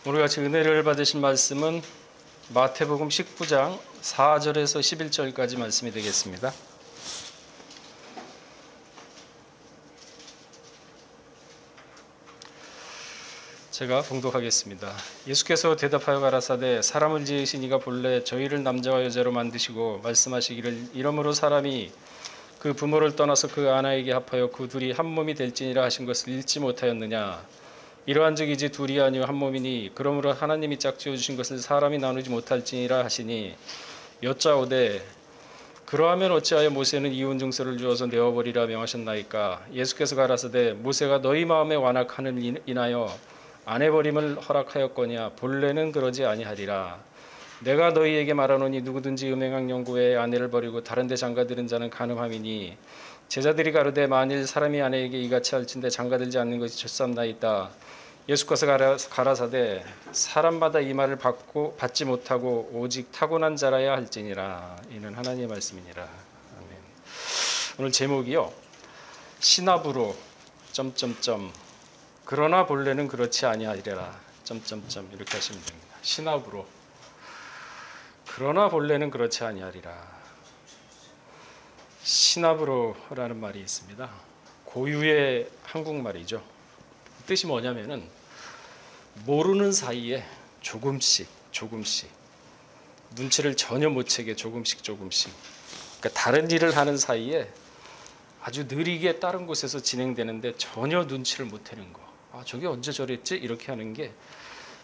오늘 같이 은혜를 받으신 말씀은 마태복음 19장 4절에서 11절까지 말씀이 되겠습니다. 제가 봉독하겠습니다. 예수께서 대답하여 가라사대 사람을 지으신 이가 본래 저희를 남자와 여자로 만드시고 말씀하시기를 이러므로 사람이 그 부모를 떠나서 그 아내에게 합하여 그 둘이 한 몸이 될지니라 하신 것을 읽지 못하였느냐. 이러한즉 이제 둘이 아니요 한 몸이니 그러므로 하나님이 짝지어 주신 것을 사람이 나누지 못할지니라 하시니 여짜오되 그러하면 어찌하여 모세는 이혼 증서를 주어서 내어버리라 명하셨나이까. 예수께서 가라사대 모세가 너희 마음에 완악함을 인하여 아내버림을 허락하였거냐. 본래는 그러지 아니하리라. 내가 너희에게 말하노니 누구든지 음행한 영구 외에 아내를 버리고 다른 데 장가들은 자는 간음함이니 제자들이 가로되 만일 사람이 아내에게 이같이 할진대 장가들지 않는 것이 좋사옵나이다. 예수께서 가라사대 사람마다 이 말을 받지 못하고 오직 타고난 자라야 할지니라. 이는 하나님의 말씀이니라. 아멘. 오늘 제목이요, 신압으로 그러나 본래는 그렇지 아니하리라. 이렇게 하시면 됩니다. 신압으로 그러나 본래는 그렇지 아니하리라. 신압으로라는 말이 있습니다. 고유의 한국말이죠. 뜻이 뭐냐면은 모르는 사이에 조금씩 눈치를 전혀 못 채게 조금씩 그러니까 다른 일을 하는 사이에 아주 느리게 다른 곳에서 진행되는데 전혀 눈치를 못 채는 거. 아, 저게 언제 저랬지? 이렇게 하는 게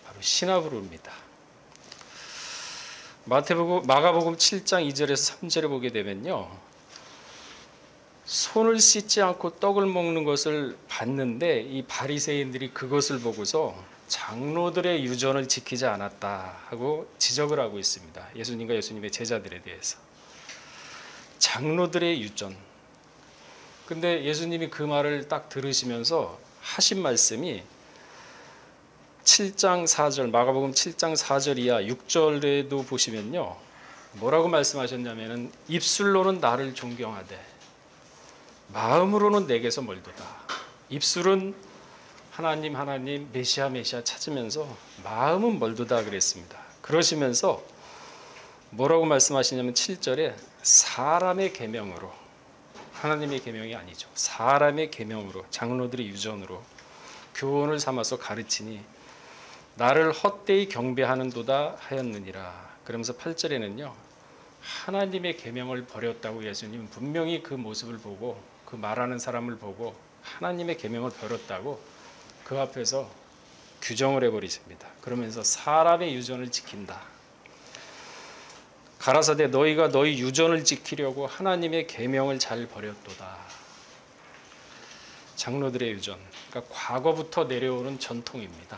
바로 신압으로입니다. 마가복음 7장 2절에서 3절에 보게 되면요, 손을 씻지 않고 떡을 먹는 것을 봤는데 이 바리새인들이 그것을 보고서 장로들의 유전을 지키지 않았다 하고 지적을 하고 있습니다. 예수님과 예수님의 제자들에 대해서. 장로들의 유전. 근데 예수님이 그 말을 딱 들으시면서 하신 말씀이 7장 4절, 마가복음 7장 4절 이하 6절에도 보시면요, 뭐라고 말씀하셨냐면은 입술로는 나를 존경하되 마음으로는 내게서 멀도다. 입술은 하나님 메시아 찾으면서 마음은 멀도다 그랬습니다. 그러시면서 뭐라고 말씀하시냐면 7절에 사람의 계명으로, 하나님의 계명이 아니죠, 사람의 계명으로, 장로들의 유전으로 교훈을 삼아서 가르치니 나를 헛되이 경배하는도다 하였느니라. 그러면서 8절에는요, 하나님의 계명을 버렸다고 예수님은 분명히 그 모습을 보고 그 말하는 사람을 보고 하나님의 계명을 버렸다고 그 앞에서 규정을 해버리십니다. 그러면서 사람의 유전을 지킨다. 가라사대 너희가 너희 유전을 지키려고 하나님의 계명을 잘 버렸도다. 장로들의 유전, 그러니까 과거부터 내려오는 전통입니다.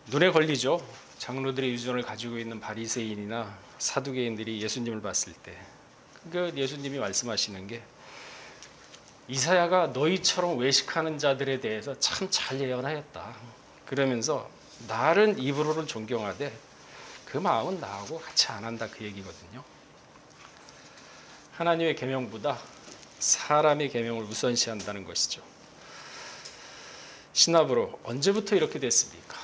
눈에 걸리죠. 장로들의 유전을 가지고 있는 바리새인이나 사두개인들이 예수님을 봤을 때, 그러니까 예수님이 말씀하시는 게 이사야가 너희처럼 외식하는 자들에 대해서 참 잘 예언하였다. 그러면서 나는 입으로는 존경하되 그 마음은 나하고 같이 안 한다, 그 얘기거든요. 하나님의 계명보다 사람의 계명을 우선시한다는 것이죠. 신압으로 언제부터 이렇게 됐습니까?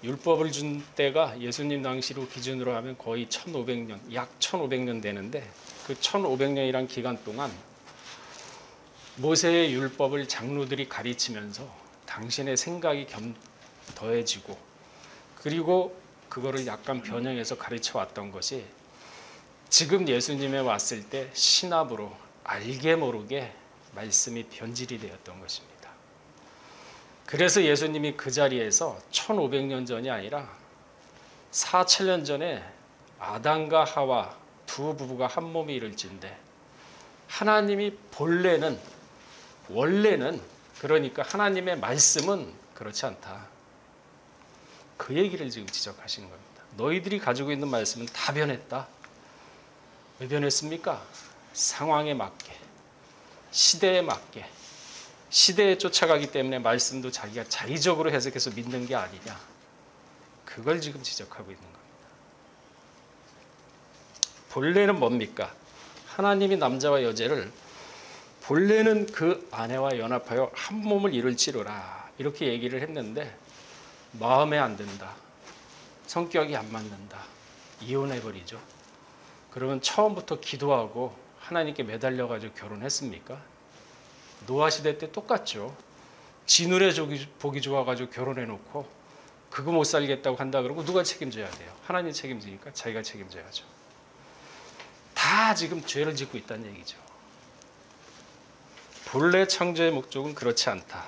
율법을 준 때가 예수님 당시로 기준으로 하면 거의 1500년, 약 1500년 되는데 그 1500년이란 기간 동안 모세의 율법을 장로들이 가르치면서 당신의 생각이 더해지고, 그리고 그거를 약간 변형해서 가르쳐 왔던 것이 지금 예수님에 왔을 때 신압으로 알게 모르게 말씀이 변질이 되었던 것입니다. 그래서 예수님이 그 자리에서 1500년 전이 아니라 4000년 전에 아담과 하와 두 부부가 한 몸이 이룰진데 하나님이 원래는 그러니까 하나님의 말씀은 그렇지 않다. 그 얘기를 지금 지적하시는 겁니다. 너희들이 가지고 있는 말씀은 다 변했다. 왜 변했습니까? 상황에 맞게, 시대에 맞게, 시대에 쫓아가기 때문에 말씀도 자기가 자의적으로 해석해서 믿는 게 아니냐. 그걸 지금 지적하고 있는 겁니다. 본래는 뭡니까? 하나님이 남자와 여자를 본래는 그 아내와 연합하여 한 몸을 이룰지로라. 이렇게 얘기를 했는데 마음에 안 든다. 성격이 안 맞는다. 이혼해버리죠. 그러면 처음부터 기도하고 하나님께 매달려가지고 결혼했습니까? 노아 시대 때 똑같죠. 지 눈에 보기 좋아가지고 결혼해놓고 그거 못 살겠다고 한다 그러고 누가 책임져야 돼요? 하나님 책임지니까 자기가 책임져야죠. 다 지금 죄를 짓고 있다는 얘기죠. 본래 창조의 목적은 그렇지 않다.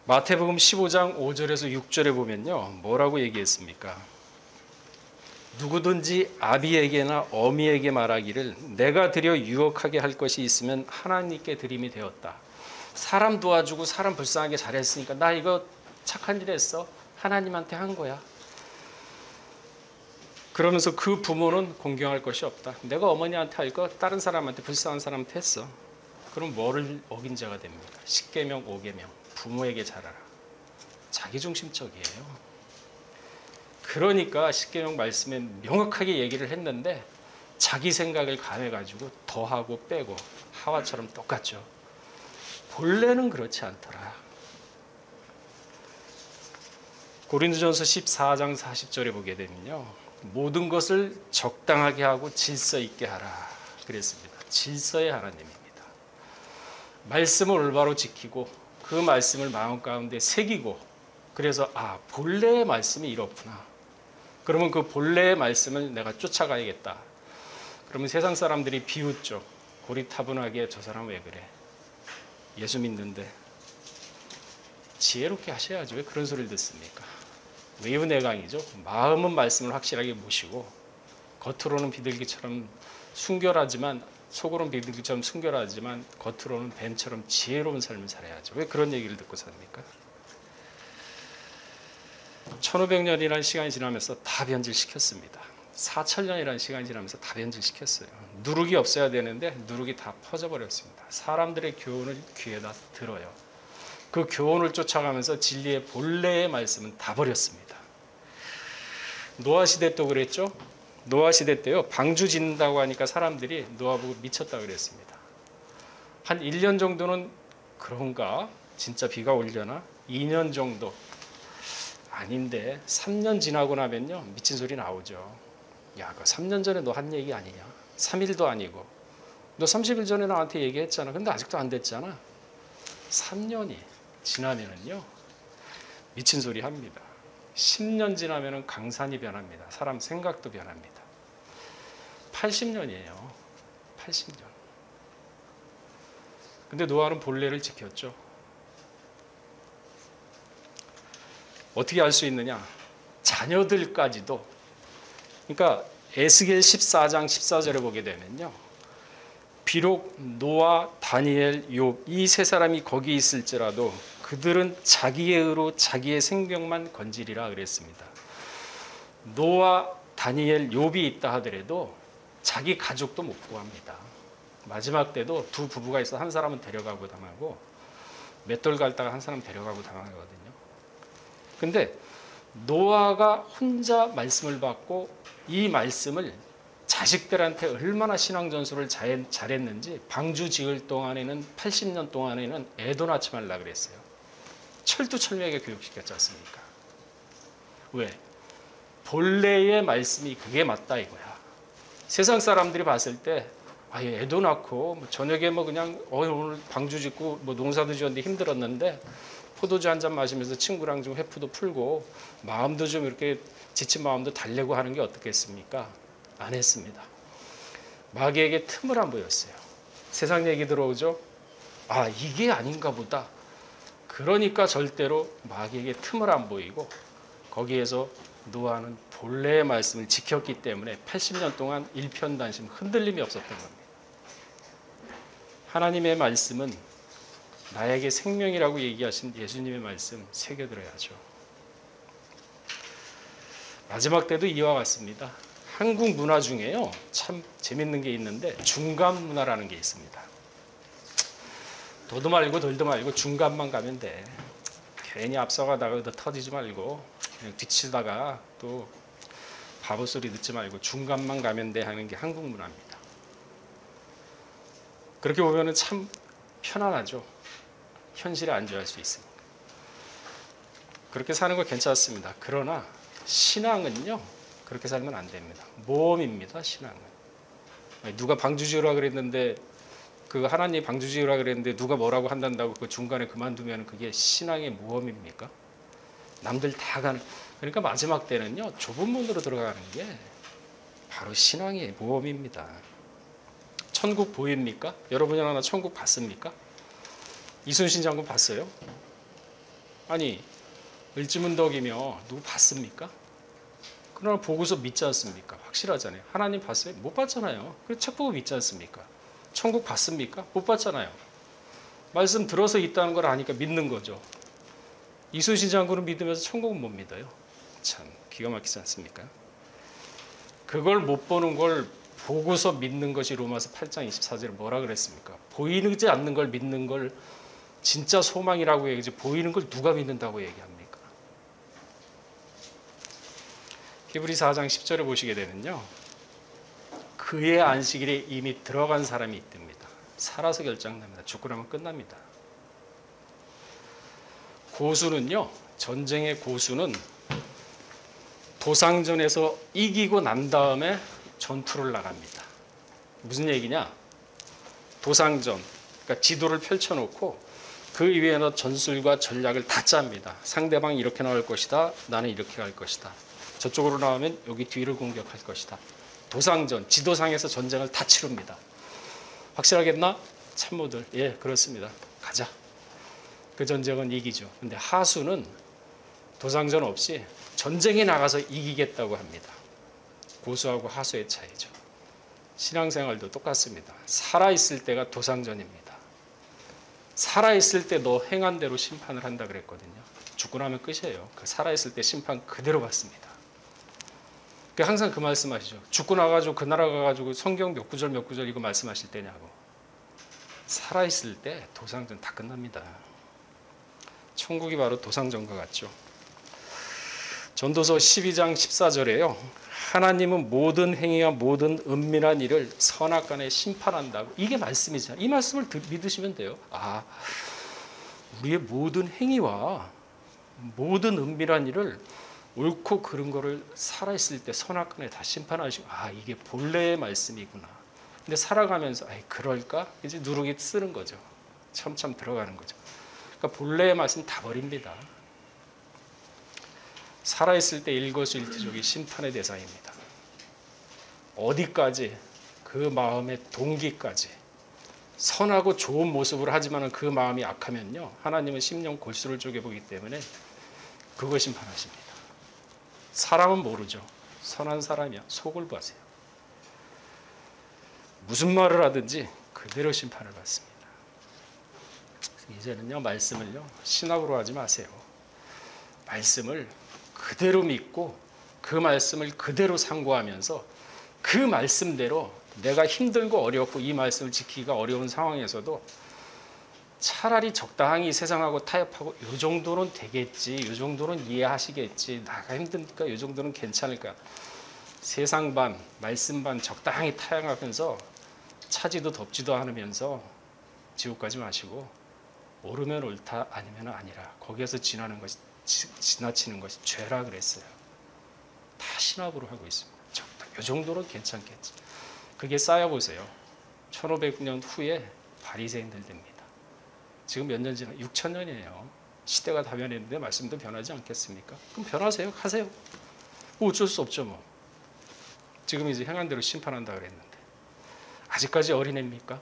마태복음 15장 5절에서 6절에 보면요. 뭐라고 얘기했습니까? 누구든지 아비에게나 어미에게 말하기를 내가 드려 유혹하게 할 것이 있으면 하나님께 드림이 되었다. 사람 도와주고 사람 불쌍하게 잘했으니까 나 이거 착한 일 했어. 하나님한테 한 거야. 그러면서 그 부모는 공경할 것이 없다. 내가 어머니한테 할 거 다른 사람한테 불쌍한 사람한테 했어. 그럼 뭐를 어긴 자가 됩니까? 10계명 5계명 부모에게 잘하라. 자기중심적이에요. 그러니까 10계명 말씀에 명확하게 얘기를 했는데 자기 생각을 가해가지고 더하고 빼고 하와처럼 똑같죠. 본래는 그렇지 않더라. 고린도전서 14장 40절에 보게 되면요. 모든 것을 적당하게 하고 질서 있게 하라 그랬습니다. 질서의 하나님입니다. 말씀을 올바로 지키고 그 말씀을 마음 가운데 새기고 그래서 본래의 말씀이 이렇구나. 그러면 그 본래의 말씀을 내가 쫓아가야겠다. 그러면 세상 사람들이 비웃죠. 고리타분하게 저 사람 왜 그래? 예수 믿는데. 지혜롭게 하셔야죠. 왜 그런 소리를 듣습니까? 외유내강이죠. 마음은 말씀을 확실하게 모시고 겉으로는 비둘기처럼 순결하지만 속으로는 비둘기처럼 순결하지만 겉으로는 뱀처럼 지혜로운 삶을 살아야죠. 왜 그런 얘기를 듣고 삽니까? 1500년이라는 시간이 지나면서 다 변질시켰습니다. 4000년이라는 시간이 지나면서 다 변질시켰어요. 누룩이 없어야 되는데 누룩이 다 퍼져버렸습니다. 사람들의 교훈을 귀에다 들어요. 그 교훈을 쫓아가면서 진리의 본래의 말씀은 다 버렸습니다. 노아 시대 또 그랬죠. 노아 시대 때요. 방주 짓는다고 하니까 사람들이 노아 보고 미쳤다 그랬습니다. 한 1년 정도는 그런가? 진짜 비가 오려나? 2년 정도. 아닌데 3년 지나고 나면요. 미친 소리 나오죠. 야, 그 3년 전에 너 한 얘기 아니냐? 3일도 아니고. 너 30일 전에 나한테 얘기했잖아. 근데 아직도 안 됐잖아. 3년이 지나면은요. 미친 소리 합니다. 10년 지나면은 강산이 변합니다. 사람 생각도 변합니다. 80년이에요. 80년. 근데 노아는 본래를 지켰죠. 어떻게 알 수 있느냐? 자녀들까지도. 그러니까 에스겔 14장 14절에 보게 되면요. 비록 노아, 다니엘, 욥 이 세 사람이 거기 있을지라도 그들은 자기의 의로 자기의 생명만 건지리라 그랬습니다. 노아, 다니엘, 욥이 있다 하더라도 자기 가족도 못 구합니다. 마지막 때도 두 부부가 있어 한 사람은 데려가고 당하고 맷돌 갈다가 한 사람 데려가고 당하거든요. 근데 노아가 혼자 말씀을 받고 이 말씀을 자식들한테 얼마나 신앙전수를 잘했는지 방주 지을 동안에는 80년 동안에는 애도 낳지 말라 그랬어요. 철두철미하게 교육시켰지 않습니까? 왜? 본래의 말씀이 그게 맞다 이거야. 세상 사람들이 봤을 때 애도 낳고 저녁에 그냥 오늘 방주 짓고 농사도 지었는데 힘들었는데 포도주 한 잔 마시면서 친구랑 좀 회푸도 풀고 마음도 좀 이렇게 지친 마음도 달래고 하는 게 어떻겠습니까? 안 했습니다. 마귀에게 틈을 안 보였어요. 세상 얘기 들어오죠? 이게 아닌가 보다. 그러니까 절대로 마귀에게 틈을 안 보이고 거기에서 노아는 본래의 말씀을 지켰기 때문에 80년 동안 일편단심 흔들림이 없었던 겁니다. 하나님의 말씀은 나에게 생명이라고 얘기하신 예수님의 말씀 새겨들어야죠. 마지막 때도 이와 같습니다. 한국 문화 중에요. 참 재밌는 게 있는데 중간 문화라는 게 있습니다. 도도 말고 덜도 말고 중간만 가면 돼. 괜히 앞서가다가 터지지 말고 그냥 뒤치다가 또 바보 소리 듣지 말고 중간만 가면 돼 하는 게 한국 문화입니다. 그렇게 보면 참 편안하죠. 현실에 안주할 수 있습니다. 그렇게 사는 거 괜찮습니다. 그러나 신앙은요, 그렇게 살면 안 됩니다. 모험입니다. 신앙은. 누가 방주지으라 그랬는데, 그 하나님 방주지으라 그랬는데 누가 뭐라고 한다고 그 중간에 그만두면 그게 신앙의 모험입니까? 남들 다 가는. 그러니까 마지막 때는요, 좁은 문으로 들어가는 게 바로 신앙의 모험입니다. 천국 보입니까? 여러분이 하나 천국 봤습니까? 이순신 장군 봤어요? 아니, 을지문덕이며 누구 봤습니까? 그러나 보고서 믿지 않습니까? 확실하잖아요. 하나님 봤어요? 못 봤잖아요. 그래서 책 보고 믿지 않습니까? 천국 봤습니까? 못 봤잖아요. 말씀 들어서 있다는 걸 아니까 믿는 거죠. 이순신 장군은 믿으면서 천국은 못 믿어요. 참 기가 막히지 않습니까? 그걸 못 보는 걸 보고서 믿는 것이 로마서 8장 24절에 뭐라 그랬습니까? 보이지 않는 걸 믿는 걸 진짜 소망이라고 얘기하지, 보이는 걸 누가 믿는다고 얘기합니까? 히브리서 4장 10절에 보시게 되면요, 그의 안식일에 이미 들어간 사람이 있답니다. 살아서 결정납니다. 죽고 나면 끝납니다. 고수는요, 전쟁의 고수는 도상전에서 이기고 난 다음에 전투를 나갑니다. 무슨 얘기냐? 도상전, 그러니까 지도를 펼쳐놓고 그 위에는 전술과 전략을 다 짭니다. 상대방이 이렇게 나올 것이다. 나는 이렇게 갈 것이다. 저쪽으로 나오면 여기 뒤를 공격할 것이다. 도상전, 지도상에서 전쟁을 다 치릅니다. 확실하겠나? 참모들, 예, 그렇습니다. 가자. 그 전쟁은 이기죠. 근데 하수는 도상전 없이 전쟁에 나가서 이기겠다고 합니다. 고수하고 하수의 차이죠. 신앙생활도 똑같습니다. 살아있을 때가 도상전입니다. 살아있을 때 너 행한 대로 심판을 한다 그랬거든요. 죽고 나면 끝이에요. 그 살아있을 때 심판 그대로 받습니다. 항상 그 말씀하시죠. 죽고 나가지고 그 나라 가가지고 성경 몇 구절 몇 구절 이거 말씀하실 때냐고. 살아있을 때 도상전 다 끝납니다. 천국이 바로 도상전과 같죠. 전도서 12장 14절에요. 하나님은 모든 행위와 모든 은밀한 일을 선악간에 심판한다고. 이게 말씀이잖아요. 이 말씀을 믿으시면 돼요. 아, 우리의 모든 행위와 모든 은밀한 일을 옳고 그른 거를 살아있을 때 선악간에 다 심판하시고, 아, 이게 본래의 말씀이구나. 근데 살아가면서 아이 그럴까? 이제 누르기 쓰는 거죠. 참참 들어가는 거죠. 그러니까 본래의 말씀 다 버립니다. 살아있을 때 일거수일투족이 심판의 대상입니다. 어디까지? 그 마음의 동기까지. 선하고 좋은 모습으로 하지만 그 마음이 악하면요, 하나님은 심령 골수를 쪼개보기 때문에 그거 심판하십니다. 사람은 모르죠. 선한 사람이야 속을 보세요. 무슨 말을 하든지 그대로 심판을 받습니다. 이제는요, 말씀을요 신학으로 하지 마세요. 말씀을 그대로 믿고 그 말씀을 그대로 상고하면서 그 말씀대로 내가 힘들고 어렵고 이 말씀을 지키기가 어려운 상황에서도 차라리 적당히 세상하고 타협하고 이 정도는 되겠지, 이 정도는 이해하시겠지, 나가 힘드니까 이 정도는 괜찮을까, 세상 반 말씀 반 적당히 타협하면서 차지도 덥지도 않으면서 지옥 가지 마시고 옳으면 옳다 아니면 아니라 거기에서 지나치는 것이 죄라 그랬어요. 다 신학으로 하고 있습니다. 이 정도는 괜찮겠지. 그게 쌓여보세요. 1500년 후에 바리새인들 됩니다. 지금 몇 년 지나? 6000년이에요. 시대가 다 변했는데 말씀도 변하지 않겠습니까? 그럼 변하세요. 하세요. 뭐 어쩔 수 없죠. 뭐. 지금 이제 행한 대로 심판한다 그랬는데 아직까지 어린애입니까?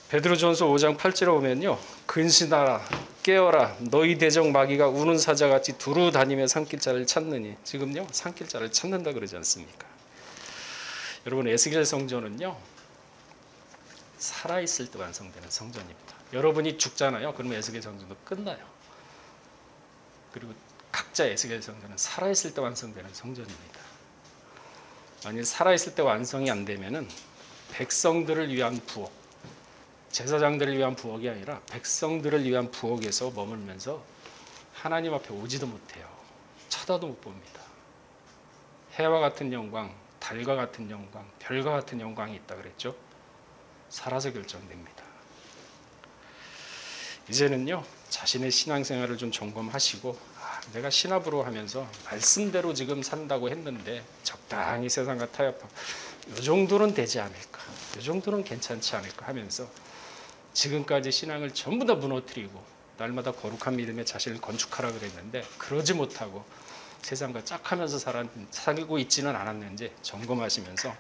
베드로전서 5장 8절에 보면요, 근신하라 깨어라 너희 대적 마귀가 우는 사자같이 두루 다니며 산길자를 찾느니. 지금요 산길자를 찾는다 그러지 않습니까? 여러분, 에스겔 성전은요 살아있을 때 완성되는 성전입니다. 여러분이 죽잖아요. 그러면 에스겔 성전도 끝나요. 그리고 각자 에스겔 성전은 살아있을 때 완성되는 성전입니다. 만일 살아있을 때 완성이 안 되면은 백성들을 위한 부엌, 제사장들을 위한 부엌이 아니라 백성들을 위한 부엌에서 머물면서 하나님 앞에 오지도 못해요. 쳐다도 못 봅니다. 해와 같은 영광, 달과 같은 영광, 별과 같은 영광이 있다 그랬죠. 살아서 결정됩니다. 이제는요 자신의 신앙생활을 좀 점검하시고 내가 신압으로 하면서 말씀대로 지금 산다고 했는데 적당히 세상과 타협하고 이 정도는 되지 않을까, 이 정도는 괜찮지 않을까 하면서 지금까지 신앙을 전부 다 무너뜨리고 날마다 거룩한 믿음의 자신을 건축하라 그랬는데 그러지 못하고 세상과 짝하면서 살고 있지는 않았는지 점검하시면서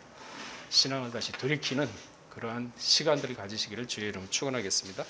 신앙을 다시 돌이키는 그러한 시간들을 가지시기를 주의 이름으로 축원하겠습니다.